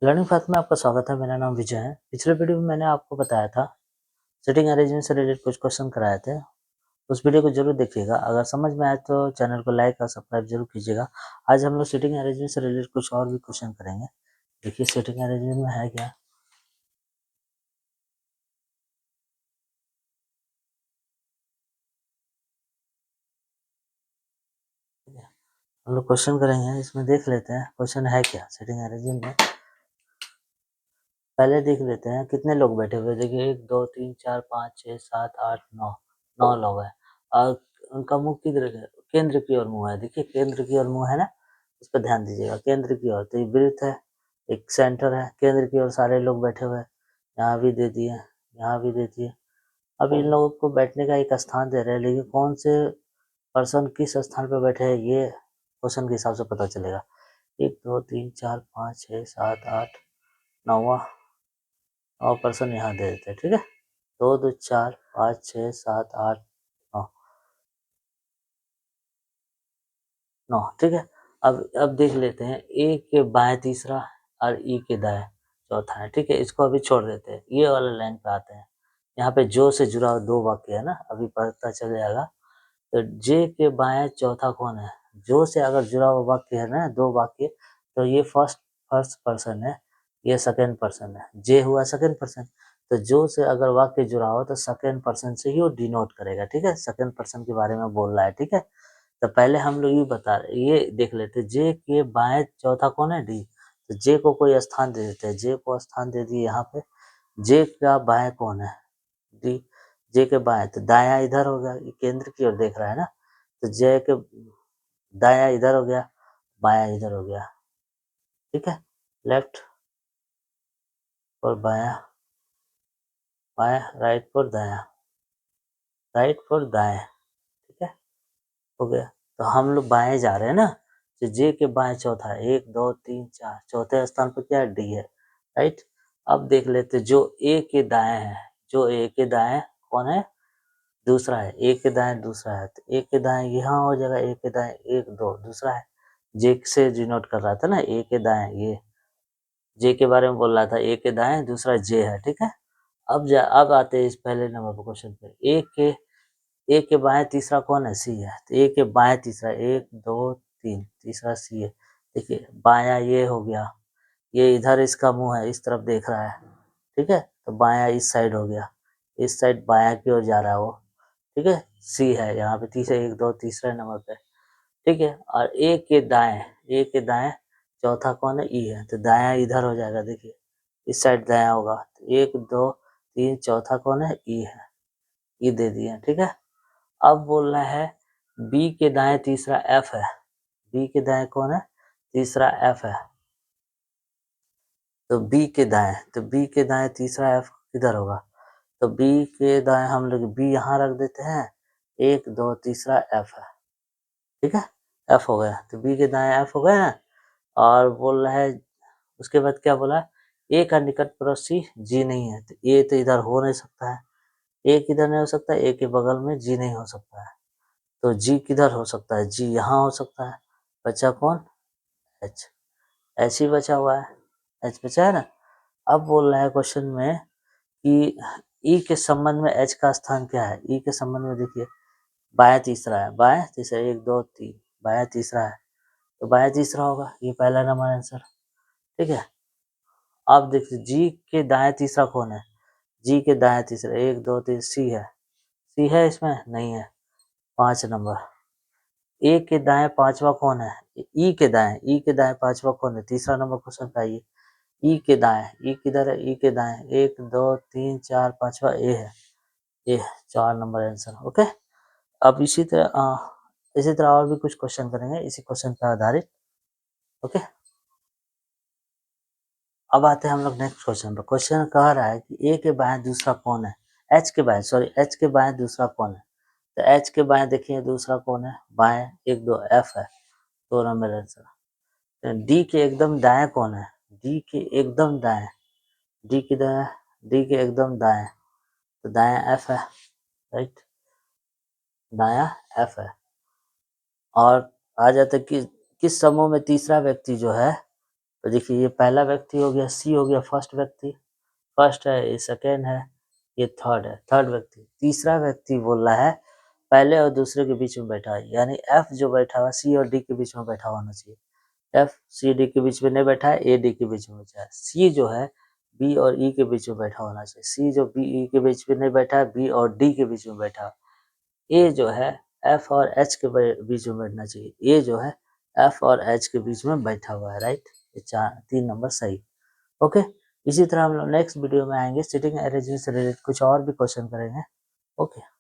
Learning path में आपका स्वागत है। मेरा नाम विजय है। पिछले वीडियो में मैंने आपको बताया था, सिटिंग अरेंजमेंट से रिलेटेड कुछ क्वेश्चन कराए थे। उस वीडियो को जरूर देखिएगा। अगर समझ में आए तो चैनल को लाइक और सब्सक्राइब जरूर कीजिएगा। आज हम लोग सिटिंग अरेंजमेंट से रिलेटेड कुछ और भी क्वेश्चन करेंगे। देखिए सिटिंग अरेंजमेंट में है क्या। हम लोग क्वेश्चन करेंगे, इसमें देख लेते हैं क्वेश्चन है क्या सिटिंग अरेंजमेंट में। पहले देख लेते हैं कितने लोग बैठे हुए। देखिए 1 2 3 4 5 6 7 8 9 9 लोग हैं और उनका मुंह किधर है, केंद्र की ओर मुंह है। देखिए केंद्र की ओर मुंह है ना, इस पर ध्यान दीजिएगा। केंद्र की ओर तो ये वृत्त है, एक सेंटर है, केंद्र की ओर सारे लोग बैठे हुए हैं। यहाँ भी दे दिए, यहाँ भी दे दिए। अब इन लोगों को बैठने का एक स्थान दे रहे हैं, लेकिन कौन से पर्सन किस स्थान पर बैठे हैं ये क्वेश्चन के हिसाब से पता चलेगा। 1 2 3 4 5 6 7 8 9वां और पर्सन यहाँ दे देते हैं। ठीक है, 2 2 4 5 6 7 8 9 9। ठीक है, अब देख लेते हैं ए के बाएं तीसरा और ई के दाएं चौथा है। ठीक है, इसको अभी छोड़ देते हैं, ये वाले लाइन पे आते हैं। यहाँ पे जो से जुड़ा हुआ 2 वाक्य है ना, अभी पता चल जाएगा। तो जे के बाएं चौथा कौन है। जो से अगर जुड़ा हुआ वाक्य है ना, 2 वाक्य, तो ये फर्स्ट पर्सन है, ये सेकंड पर्सन है। जे हुआ सेकंड पर्सन, तो जो से अगर वाक्य जुड़ा हो तो सेकंड पर्सन से ही वो डिनोट करेगा। ठीक है, सेकंड पर्सन के बारे में बोल रहा है। ठीक है, तो पहले हम लोग ये बता रहे, ये देख लेते, जे के बाएं चौथा कौन है, डी। तो जे को कोई स्थान दे देते हैं, जे को स्थान दे दिए यहाँ पे। जे का बाएं कौन है, डी। जे के बाएं तो दाया इधर हो गया, ये केंद्र की ओर देख रहा है ना, तो जे के दाया इधर हो गया, बाया इधर हो गया। ठीक है, लेफ्ट और बाया, बाया राइट और दाया, राइट और दाएं। ठीक है, हो गया। तो हम लोग बाएं जा रहे हैं ना, तो जे के बाएं चौथा है, 1 2 3 4, चौथे स्थान पर क्या है, डी है। राइट, अब देख लेते जो ए के दाएं है, जो ए के दाएं कौन है, दूसरा है। ए के दाएं दूसरा है, तो ए के दाएं यहाँ हो जाएगा, ए के दाएं 1 2 दूसरा है। जे से डिनोट कर रहा था ना, ए के दाएं, ये जे के बारे में बोल रहा था, ए के दाएं दूसरा जे है। ठीक है, अब आते हैं इस पहले नंबर पर क्वेश्चन पे। ए के बाएं तीसरा कौन है, सी है। तो ए के बाएं तीसरा 1 2 3, तीसरा सी है। देखिए बायां ये हो गया, ये इधर इसका मुंह है, इस तरफ देख रहा है। ठीक है, तो बायां इस साइड हो गया, इस साइड बायां की ओर जा रहा है वो। ठीक है, सी है यहाँ पे, तीसरे 1 2 तीसरे नंबर पे। ठीक है, और ए के दाएं चौथा कौन है, ई है। तो दायां इधर हो जाएगा, देखिए इस साइड दायां होगा। तो 1 2 3 चौथा कौन है, ई है, ई दे दिए। ठीक है, अब बोलना है बी के दाएं तीसरा एफ है। बी के दाएं कौन है, तीसरा एफ है। तो बी के दाएं, तो बी के दाएं तीसरा एफ किधर होगा, तो बी के दाएं हम लोग बी यहाँ रख देते हैं, 1 2 तीसरा एफ है। ठीक है, एफ हो गया, तो बी के दाएं एफ हो गया ना। और बोल रहा है उसके बाद क्या बोला, ए का निकट पड़ोसी जी नहीं है। तो ए तो इधर हो नहीं सकता है, ए किधर नहीं हो सकता, ए के बगल में जी नहीं हो सकता है। तो जी किधर हो सकता है, जी यहाँ हो सकता है। बचा कौन, एच। एच ही बचा हुआ है, एच बचा है ना। अब बोल रहा है क्वेश्चन में कि ई के संबंध में एच का स्थान क्या है। ई के संबंध में देखिए बाया तीसरा है, बाया तीसरा 1 2 3, बाया तीसरा है, तो बाया तीसरा होगा, ये पहला नंबर आंसर। ठीक है, अब देखिए जी के दाएं तीसरा कौन है, जी के दाएं तीसरा 1 2 3 सी है। सी है इसमें, नहीं है, 5 नंबर। ए के दाएं पांचवा कौन है, ई के दाएं, ई के दाएं पांचवा कौन है, तीसरा नंबर क्वेश्चन पे आइए। ई के दाएं, ई किधर है, ई के दाएं 1 2 3 4 पांचवा ए है, ए है, 4 नंबर आंसर। ओके, अब इसी तरह और भी कुछ क्वेश्चन करेंगे इसी क्वेश्चन पर आधारित। ओके, अब आते हैं हम लोग नेक्स्ट क्वेश्चन पर। क्वेश्चन कह रहा है कि ए के बाएं दूसरा कौन है, एच के बाएं, सॉरी एच के बाएं दूसरा कौन है। तो एच के बाएं देखिए दूसरा कौन है, बाएं 1 2 एफ है, 2 नंबर आंसर। डी के एकदम दाएं कौन है, डी के एकदम दाएं, डी की दाएं, डी के एकदम दाएं, तो दायां एफ है। राइट, दायां एफ है। और आ जाता है कि किस समूह में तीसरा व्यक्ति जो है, तो देखिए ये पहला व्यक्ति हो गया, सी हो गया फर्स्ट व्यक्ति, फर्स्ट है, ये सेकेंड है, ये थर्ड है, थर्ड व्यक्ति। तीसरा व्यक्ति बोल रहा है पहले और दूसरे के बीच में बैठा है, यानी एफ जो बैठा हुआ सी और डी के बीच में बैठा होना चाहिए। एफ सी डी के बीच में नहीं बैठा है, ए डी के बीच में बैठा है। सी जो है बी और ई के बीच में बैठा होना चाहिए। सी जो बी ई के बीच में नहीं बैठा है, बी और डी के बीच में बैठा। ए जो है एफ और एच के बीच में बैठना चाहिए। ए जो है एफ और एच के बीच में बैठा हुआ है, राइट। ये 3 नंबर सही। ओके, इसी तरह हम लोग नेक्स्ट वीडियो में आएंगे, सिटिंग अरेंजमेंट से रिलेटेड कुछ और भी क्वेश्चन करेंगे। ओके।